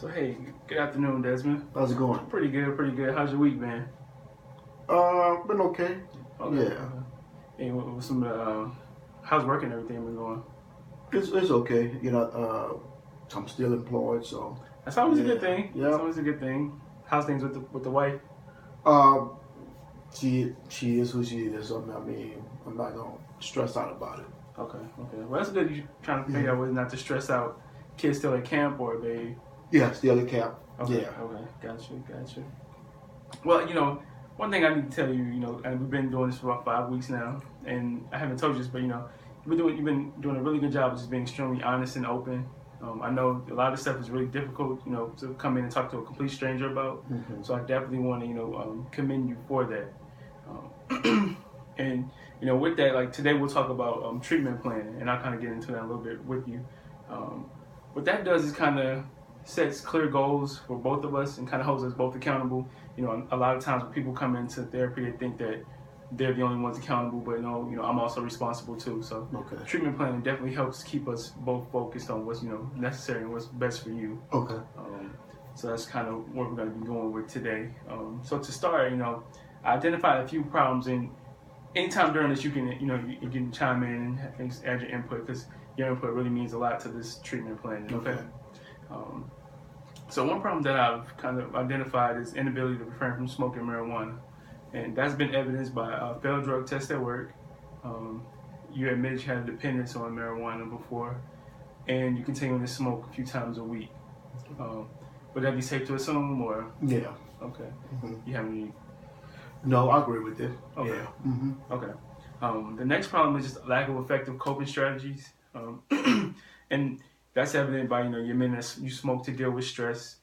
So hey, good afternoon, Desmond. How's it going? Pretty good, pretty good. How's your week been? Been okay. Okay. Yeah, Okay. Hey, what some how's work and everything been going? it's okay. I'm still employed, so That's always a yeah, good thing. That's yeah. always a good thing. How's things with the wife? Um, she is who she is. So, I mean, I'm not gonna stress out about it. Okay, okay. Well, that's good. You trying to figure Yeah, out whether not to stress out. Kids still at camp or they? yeah, still a cap. Okay, Yeah. okay. Got you. Well, one thing I need to tell you, and we've been doing this for about 5 weeks now, and I haven't told you this, but you've been doing a really good job of just being extremely honest and open. I know a lot of stuff is really difficult, to come in and talk to a complete stranger about. Mm-hmm. So I definitely want to, commend you for that. And with that, like today we'll talk about treatment planning, and I'll kind of get into that a little bit with you. Um, what that does is kind of sets clear goals for both of us and kind of holds us both accountable. A lot of times when people come into therapy, they think that they're the only ones accountable, but no, I'm also responsible too. So Okay. treatment planning definitely helps keep us both focused on what's necessary and what's best for you. Okay. So that's kind of what we're going to be going with today. So to start, I identified a few problems, and anytime during this you can you can chime in and add your input, because your input really means a lot to this treatment planning. Okay. Um, so one problem that I've kind of identified is inability to refrain from smoking marijuana, and that's been evidenced by a failed drug test at work. You admit you had a dependence on marijuana before, and you continue to smoke a few times a week. Would that be safe to assume, or? Yeah. Okay. Mm-hmm. You have any? No, I agree with it. Okay. Yeah. Mm-hmm. Okay. The next problem is just lack of effective coping strategies, and that's evident by you admit you smoke to deal with stress.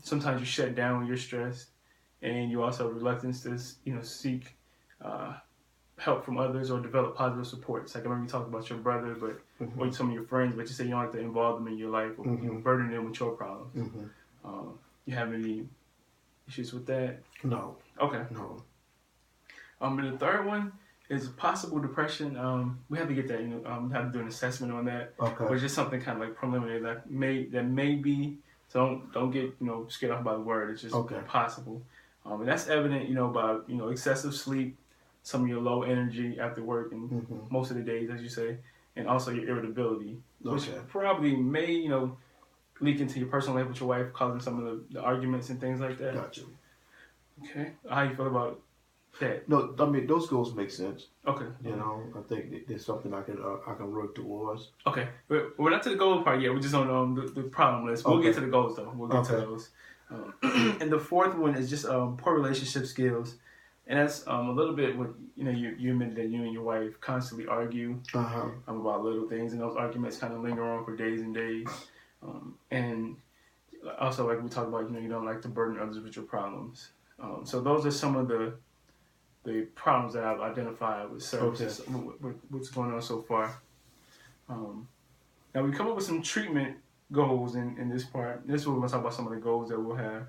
Sometimes you shut down when you're stressed, and you also have reluctance to seek uh, help from others or develop positive supports. Like I remember you talked about your brother, but Mm-hmm. or some of your friends, but you say you don't like to involve them in your life or Mm-hmm. burden them with your problems. Mm-hmm. You have any issues with that? No. Okay. No. And the third one is possible depression. We have to get that. We have to do an assessment on that. Okay. But it's just something kind of like preliminary that may be. So don't get scared off by the word. It's just Okay. possible. And that's evident by excessive sleep, some of your low energy after work, and Mm-hmm. most of the days, as you say, and also your irritability, which Okay. probably may leak into your personal life with your wife, causing some of the arguments and things like that. Gotcha. Okay. How you feel about that? No, I mean those goals make sense. Okay. I think there's something I can work towards. Okay, we're not to the goal part yet. We're just on the problem list. We'll Okay. get to the goals though. We'll get to those. And the fourth one is just poor relationship skills, and that's a little bit what you admitted that you and your wife constantly argue about little things, and those arguments kind of linger on for days and days. And also, like we talked about, you don't like to burden others with your problems. So those are some of the problems that I've identified with services, with what's going on so far. Now we come up with some treatment goals in this part. This is where we're going to talk about some of the goals that we'll have.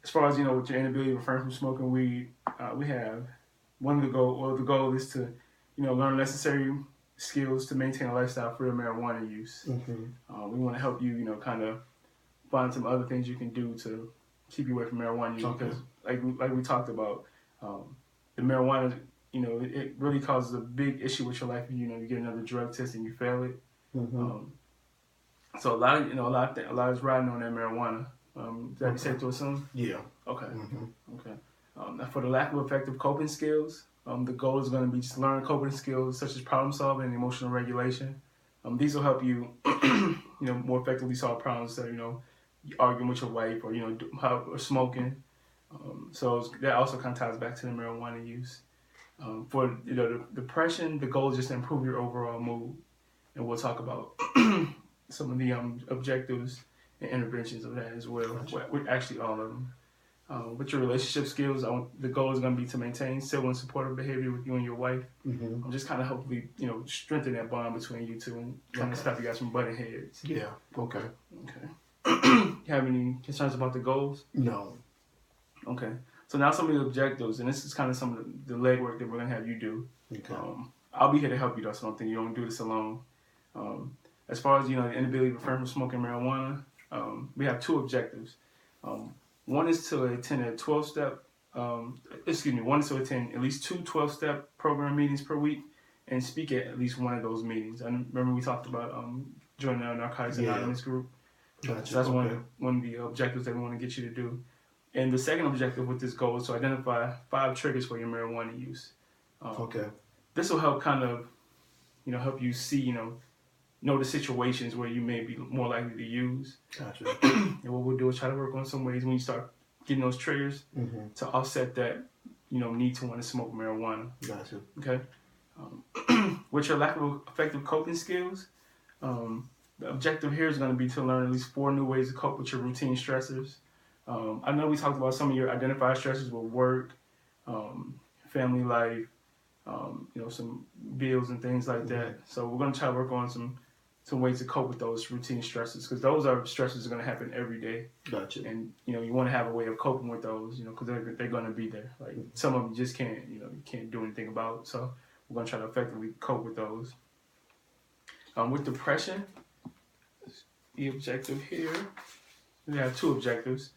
As far as with your inability to refrain from smoking weed, we have one of the goal. Well, the goal is to learn necessary skills to maintain a lifestyle free of marijuana use. Mm-hmm. We want to help you kind of find some other things you can do to keep you away from marijuana use, because like we talked about, the marijuana, it really causes a big issue with your life. You get another drug test and you fail it. Mm-hmm. So a lot is riding on that marijuana. Is that be safe to assume? Yeah. Okay. Mm-hmm. Okay. Now for the lack of effective coping skills, the goal is going to be just learn coping skills such as problem solving and emotional regulation. These will help you, more effectively solve problems that arguing with your wife or or smoking. So that also kind of ties back to the marijuana use. For the depression, the goal is just to improve your overall mood, and we'll talk about some of the objectives and interventions of that as well. Gotcha. With actually all of them. With your relationship skills, the goal is going to be to maintain civil and supportive behavior with you and your wife. Mm-hmm. Just kind of hopefully strengthen that bond between you two and kind of stop you guys from butting heads. Yeah. Okay. Okay. You have any concerns about the goals? No. Okay. So now some of the objectives, and this is kind of some of the legwork that we're going to have you do. Okay. I'll be here to help you though, so don't think you don't do this alone. As far as, the inability to refrain from smoking marijuana, we have two objectives. One is to attend a 12-step, one is to attend at least two 12-step program meetings per week and speak at least one of those meetings. I remember we talked about joining our Narcotics Anonymous group. Gotcha. So that's one of the objectives that we want to get you to do. And the second objective with this goal is to identify 5 triggers for your marijuana use. This will help kind of, help you see, know the situations where you may be more likely to use. Gotcha. And what we'll do is try to work on some ways when you start getting those triggers to offset that, need to want to smoke marijuana. Gotcha. Okay. With your lack of effective coping skills, the objective here is going to be to learn at least 4 new ways to cope with your routine stressors. I know we talked about some of your identified stressors with work, family life, some bills and things like that. So we're going to try to work on some ways to cope with those routine stresses, because those are stresses that are going to happen every day. Gotcha. And you want to have a way of coping with those, because they're going to be there. Like some of them you just can't, you can't do anything about. So we're going to try to effectively cope with those. With depression, the objective here, we have 2 objectives.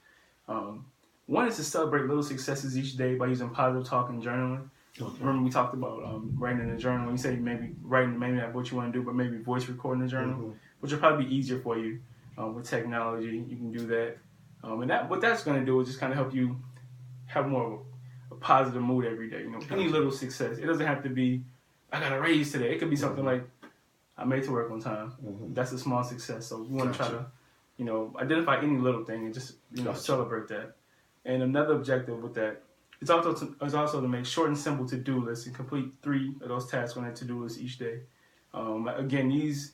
One is to celebrate little successes each day by using positive talk and journaling. Okay. Remember we talked about writing in a journal. You say maybe writing maybe not what you want to do, but maybe voice recording a journal, which will probably be easier for you with technology. You can do that, and what that's going to do is just kind of help you have more of a positive mood every day. Any little success. It doesn't have to be I got a raise today. It could be something like I made it to work on time. That's a small success. So we want to try to identify any little thing and just celebrate that. And another objective with that is also to make short and simple to-do lists and complete 3 of those tasks on that to-do list each day. Again, these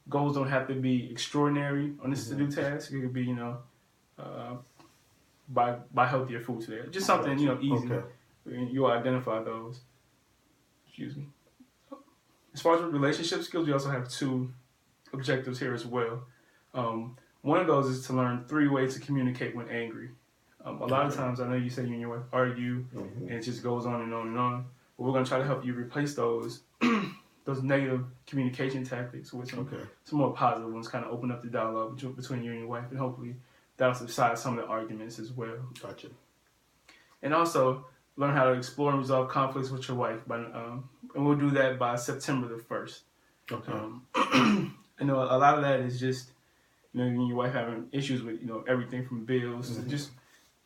goals don't have to be extraordinary on this to-do task. It could be, buy healthier food today. Just something, easy. Okay. You'll identify those. Excuse me. As far as relationship skills, we also have 2 objectives here as well. One of those is to learn 3 ways to communicate when angry. A lot of times, I know you say you and your wife argue, and it just goes on and on and on. But we're going to try to help you replace those negative communication tactics with some more positive ones, kind of open up the dialogue between you and your wife, and hopefully that'll subside some of the arguments as well. Gotcha. And also learn how to explore and resolve conflicts with your wife, and we'll do that by September the 1st. Okay. I know a lot of that is just you and your wife having issues with everything from bills to just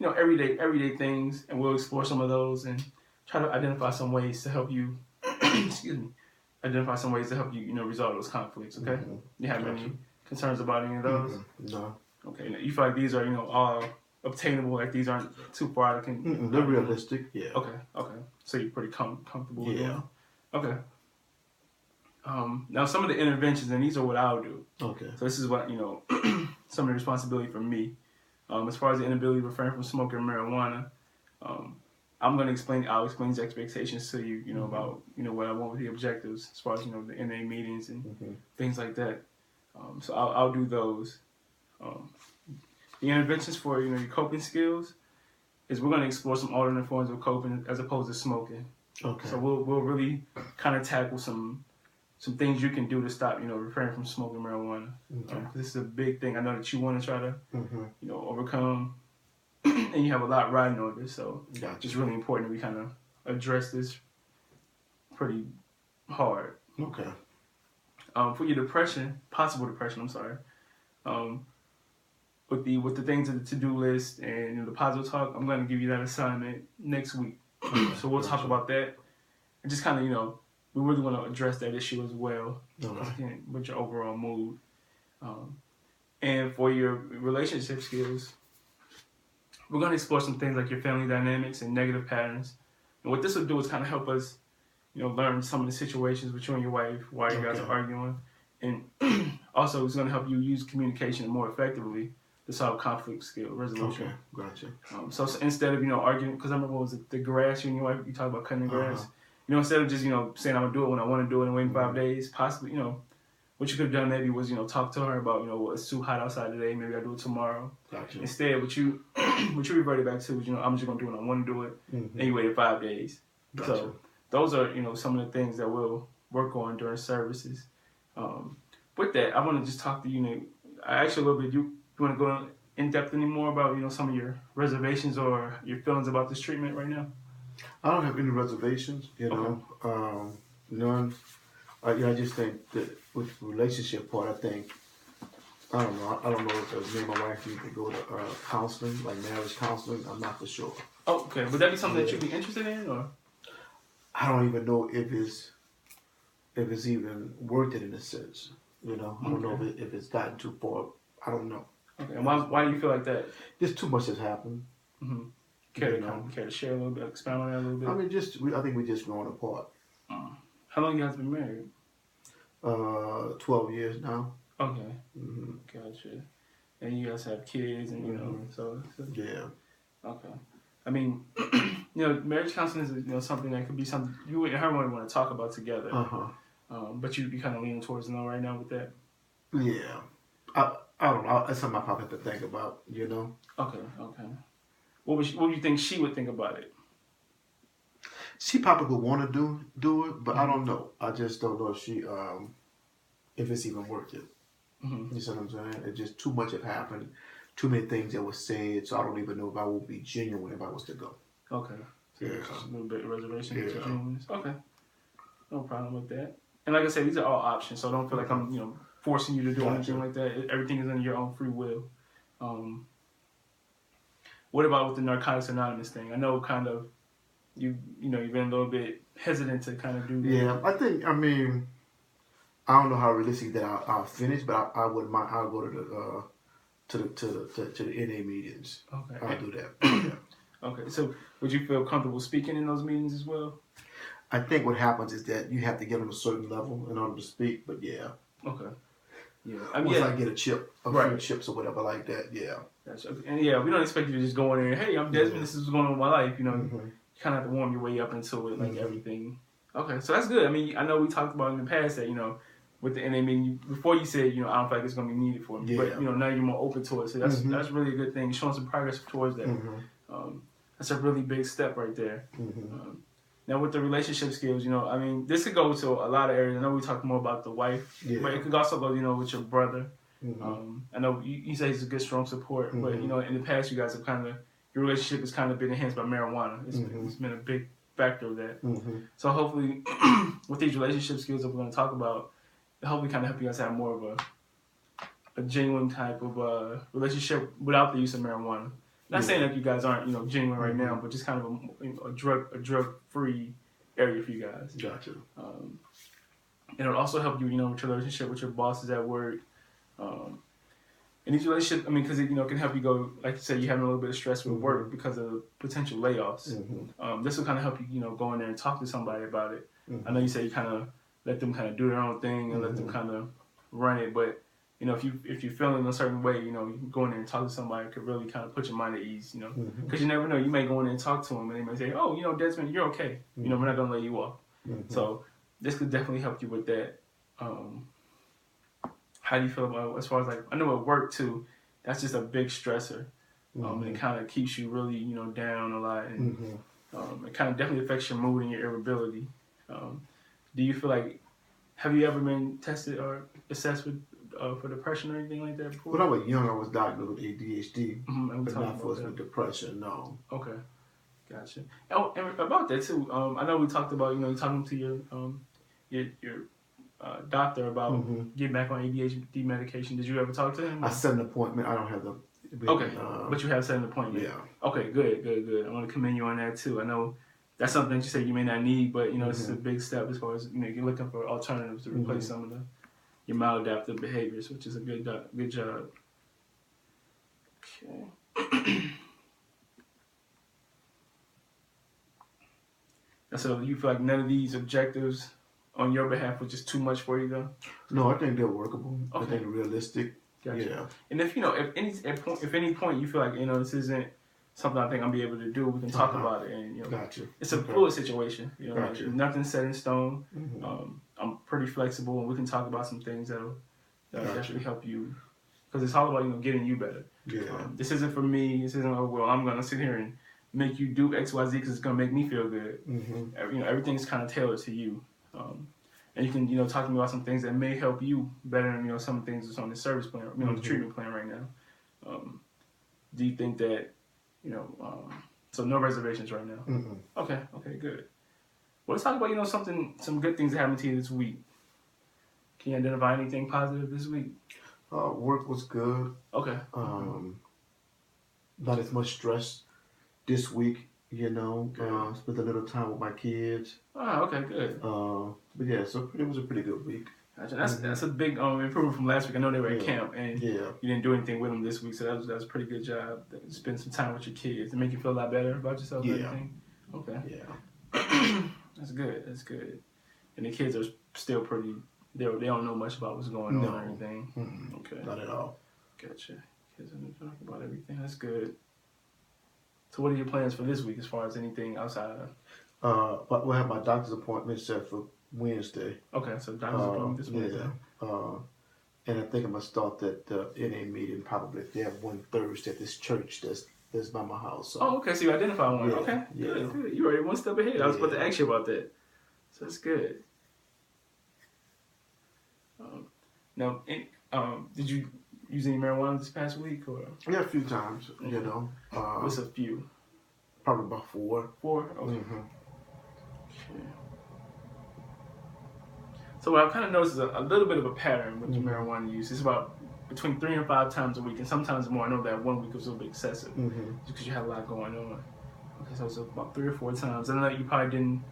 everyday things, and we'll explore some of those and try to identify some ways to help you. Identify some ways to help you, resolve those conflicts. Okay. You have any concerns about any of those? No. Okay. You feel like these are, all obtainable? Like these aren't too far out of they're realistic. Yeah. Okay. So you're pretty comfortable with them. Okay. Now some of the interventions, and these are what I'll do. Okay. So this is what some of the responsibility for me. As far as the inability to refrain from smoking marijuana, I'll explain these expectations to you, about, what I want with the objectives as far as, the NA meetings and things like that. So I'll do those. The interventions for, your coping skills is we're going to explore some alternate forms of coping as opposed to smoking. Okay. So we'll really kind of tackle some things you can do to stop, refraining from smoking marijuana. Okay. This is a big thing. I know that you want to try to, overcome, and you have a lot riding on this. So it's really important that we kind of address this pretty hard. Okay. For your possible depression, with the things in the to-do list and the positive talk, I'm going to give you that assignment next week. So we'll talk about that and just kind of, we really want to address that issue as well with your overall mood. And for your relationship skills, we're going to explore some things like your family dynamics and negative patterns. And what this will do is kind of help us, learn some of the situations with you and your wife while you guys are arguing. And also it's going to help you use communication more effectively to solve conflict skill resolution. Okay, gotcha. So instead of, arguing, because I remember what was it, the grass, you and your wife, you talked about cutting the grass. Instead of just, saying I'm going to do it when I want to do it and waiting 5 days, possibly, what you could have done maybe was, talk to her about, well, it's too hot outside today, maybe I'll do it tomorrow. Gotcha. Instead, what you reverted back to is, I'm just going to do it when I want to do it, and you waited 5 days. Gotcha. So those are, some of the things that we'll work on during services. With that, I want to just talk to you, I asked you a little bit, you want to go in depth any more about some of your reservations or your feelings about this treatment right now? I don't have any reservations, none. I just think that with the relationship part, I think, I don't know. I don't know if me and my wife need to go to counseling, like marriage counseling. I'm not for sure. Oh, okay. Would that be something that you'd be interested in, or? I don't even know if it's even worth it in a sense. I don't know if it's gotten too far. I don't know. Okay. And why do you feel like that? Just too much has happened. Mm-hmm. Care to share a little bit, expound on that a little bit? I mean, I think we're just growing apart. How long you guys been married? 12 years now. Okay. Mm-hmm. Gotcha. And you guys have kids, and so yeah. Okay. I mean, marriage counseling is something that could be something you and her want to talk about together. But you kind of leaning towards no right now with that. Yeah. I don't know. That's something I probably have to think about. Okay. What do you think she would think about it? She probably would want to do it, but I don't know. I just don't know if it's even worth it. Mm-hmm. You see what I'm saying? It's just too much have happened, too many things that were said, so I don't even know if I will be genuine if I was to go. Okay. So yeah. A little bit of reservation. Yeah. Genuineness. Okay. No problem with that. And like I said, these are all options, so don't feel like I'm forcing you to do anything like that. Everything is in your own free will. What about with the Narcotics Anonymous thing? I know kind of you've been a little bit hesitant to kind of do that. Yeah, I don't know how realistic that I'll finish, but I wouldn't mind. I'll go to the NA meetings. Okay, I'll do that. Yeah. Okay, so would you feel comfortable speaking in those meetings as well? I think what happens is that you have to get on a certain level in order to speak. But yeah. Okay. Yeah. Once I get a chip, few chips or whatever like that. Yeah. Gotcha. And yeah, we don't expect you to just go in there. Hey, I'm Desmond. This is what's going on in my life. You kind of have to warm your way up into it, like everything. Okay, so that's good. I mean, I know we talked about in the past that with the NA meeting, before you said I don't feel like it's going to be needed for me, but now you're more open to it. So that's really a good thing. You're showing some progress towards that. That's a really big step right there. Now with the relationship skills, this could go to a lot of areas. I know we talked more about the wife, but it could also go, with your brother. I know you say he's a good, strong support, but in the past you guys have your relationship has kind of been enhanced by marijuana. It's been a big factor of that. So hopefully, with these relationship skills that we're going to talk about, hopefully kind of help you guys have more of a genuine type of relationship without the use of marijuana. Not saying that you guys aren't, genuine right now, but just kind of a drug-free area for you guys. Gotcha. And it'll also help you, with your relationship with your bosses at work. And these relationships, because it, can help you go, like you said, you're having a little bit of stress with work because of potential layoffs. This will kind of help you, go in there and talk to somebody about it. I know you say you kind of let them kind of do their own thing and let them kind of run it, but if you're feeling a certain way, you can go in there and talk to somebody. It could really kind of put your mind at ease, because you never know. You may go in there and talk to them, and they may say, "Oh, Desmond, you're okay. We're not gonna lay you off." So this could definitely help you with that. How do you feel about as far as I know at work too? That's just a big stressor. And it kind of keeps you really, down a lot, and it kind of definitely affects your mood and your irritability. Do you feel like have you ever been tested or assessed with for depression or anything like that before? When I was young, I was diagnosed with ADHD, but not for depression. No. Okay, gotcha. Oh, and about that too. I know we talked about you talking to your doctor about getting back on ADHD medication. Did you ever talk to him? I set an appointment. I don't have the. Okay, but you have set an appointment. Yeah. Okay, good. I want to commend you on that too. I know that's something that you say you may not need, but this is a big step as far as you're looking for alternatives to replace some of your maladaptive behaviors, which is a good job. Okay. So you feel like none of these objectives on your behalf was just too much for you, though? No, I think they're workable. Okay. I think they're realistic. Gotcha. Yeah. And if if any point you feel like this isn't something I think I'll be able to do, we can talk about it. And Gotcha. It's a fluid situation. Gotcha. Nothing's set in stone. I'm pretty flexible, and we can talk about some things that'll definitely help you, because it's all about getting you better. Yeah. This isn't for me. This isn't I'm gonna sit here and make you do X, Y, Z because it's gonna make me feel good. Everything's kind of tailored to you. And you can, talk to me about some things that may help you better than, some things that's on the service plan, the treatment plan right now. Do you think that, so no reservations right now? Mm-mm. Okay, good. Well, let's talk about, some good things that happened to you this week. Can you identify anything positive this week? Work was good. Okay. Not as much stress this week, spent a little time with my kids. Oh, okay, good. But yeah, so it was a pretty good week. Gotcha. That's a big improvement from last week. I know they were at camp and you didn't do anything with them this week, so that was a pretty good job. Spend some time with your kids to make you feel a lot better about yourself and everything. Okay. Yeah. That's good. And the kids are still pretty. They don't know much about what's going on or anything. Mm-hmm. Okay. Not at all. Gotcha. Kids don't talk about everything. That's good. So what are your plans for this week as far as anything outside of? But we'll have my doctor's appointment set for Wednesday. Okay, so doctor's appointment this Wednesday. And I think I'm gonna start that NA meeting probably. They have one Thursday at this church that's by my house. So. Oh, okay. So you identify one. Yeah, Okay, yeah. good. You already one step ahead. I was about to ask you about that. So that's good. Now, did you use any marijuana this past week or? Yeah, a few times. What's a few? Probably about 4. 4. Okay. Mm-hmm. Okay. So what I've kind of noticed is a little bit of a pattern with your marijuana use. It's about between 3 and 5 times a week, and sometimes more. I know that 1 week was a little bit excessive, just because you had a lot going on. Okay, so it's about 3 or 4 times. I know that you probably didn't.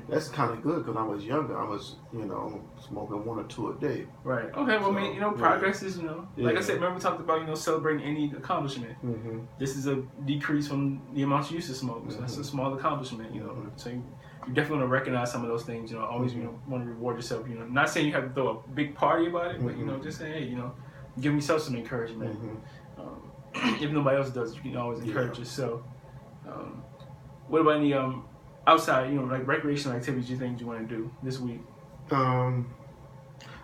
That's kind of good because when I was younger, I was, smoking 1 or 2 a day. Right. Okay. Well, so, progress is, like I said, remember we talked about, celebrating any accomplishment. Mm-hmm. This is a decrease from the amount you used to smoke. So that's a small accomplishment, So you definitely want to recognize some of those things. Always, want to reward yourself. Not saying you have to throw a big party about it, but just saying, hey, give yourself some encouragement. If nobody else does, you can always encourage yourself. What about any outside, like recreational activities you think you want to do this week? I'll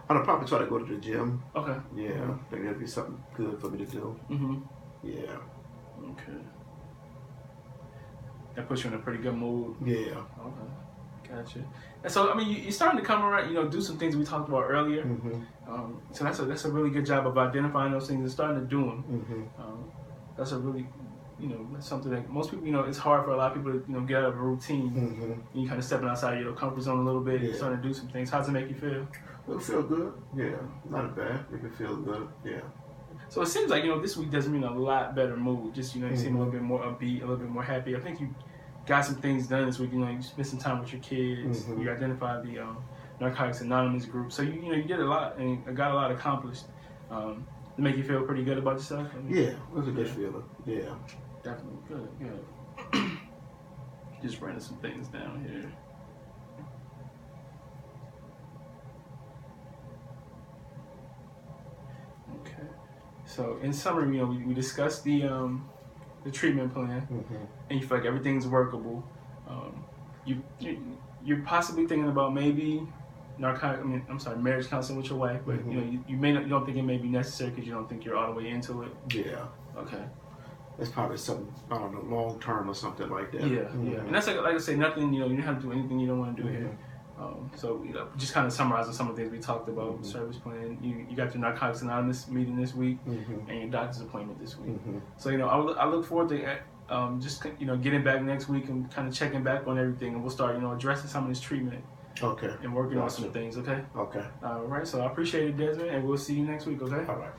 probably try to go to the gym. Okay. Yeah, I think that'd be something good for me to do. Mm-hmm. Yeah. Okay. That puts you in a pretty good mood. Yeah. Okay. Gotcha. And so, you're starting to come around, do some things we talked about earlier. Mm-hmm. So that's a really good job of identifying those things and starting to do them. Mm-hmm. That's a really, that's something that most people, it's hard for a lot of people to, get out of a routine. Mm-hmm. And you kind of stepping outside your comfort zone a little bit and starting to do some things. How does it make you feel? It'll feel good. Yeah. Not bad. It can feel good. Yeah. So it seems like, this week does mean a lot better mood. Just, you seem a little bit more upbeat, a little bit more happy. I think you got some things done this week. You spent some time with your kids. Mm-hmm. You identified the Narcotics Anonymous group. So, you did a lot and got a lot accomplished. To make you feel pretty good about yourself? Yeah, it was a good feeling. Yeah. Definitely. Good. Just writing some things down here. Okay. So in summary, we discussed the treatment plan, and you feel like everything's workable. You're possibly thinking about maybe marriage counseling with your wife, but you don't think it may be necessary because you don't think you're all the way into it. Yeah. Okay. That's probably something, I don't know, long term or something like that. Yeah. And that's like I say, nothing. You don't have to do anything you don't want to do here. So just kind of summarizing some of the things we talked about. Service plan. You got your Narcotics Anonymous meeting this week, and your doctor's appointment this week. So I look forward to just getting back next week and kind of checking back on everything, and we'll start addressing some of this treatment. Okay. And working on some things. Okay. Okay. All right. So I appreciate it, Desmond, and we'll see you next week. Okay. All right.